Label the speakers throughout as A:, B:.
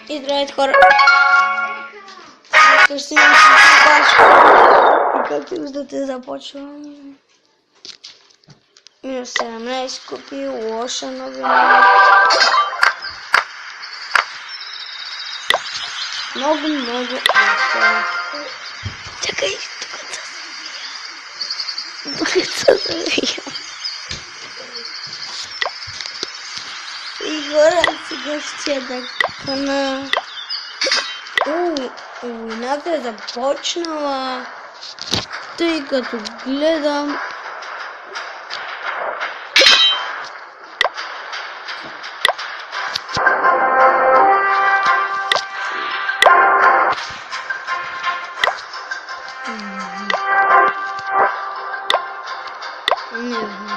A: І драйт Прекратив здати започвам. Минус 17 купил, лоша новина. Много неща. Чакай, докато завия. И хора сега ще да къна. Войната е започнала, тъй като гледам не знам.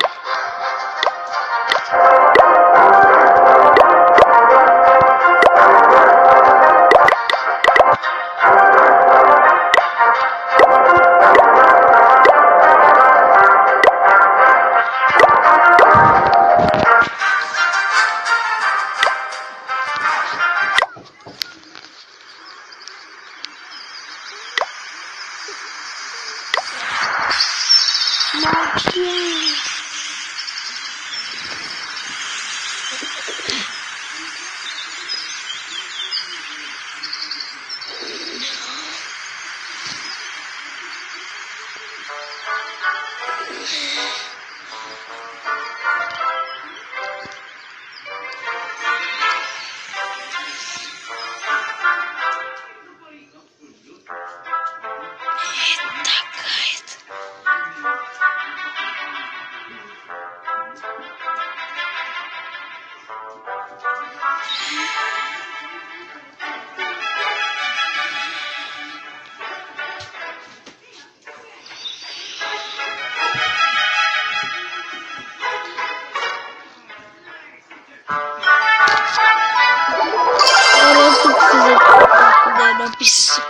A: Написано.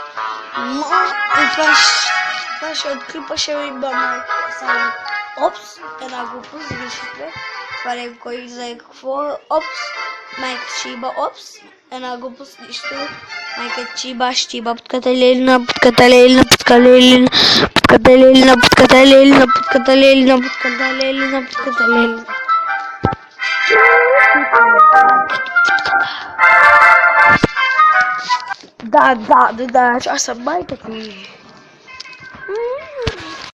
A: Това ще открипа, ще ви бъде само опс, една глупост, вижте. Това е кой за какво опс, майка шиба опс, една глупост, нищо. Майка шиба, подкаталелина, подкаталелина, подкаталелина, подкаталелина, подкаталелина, подкаталелина, подкаталелина, подкаталелина. Да, аз съм майка ти.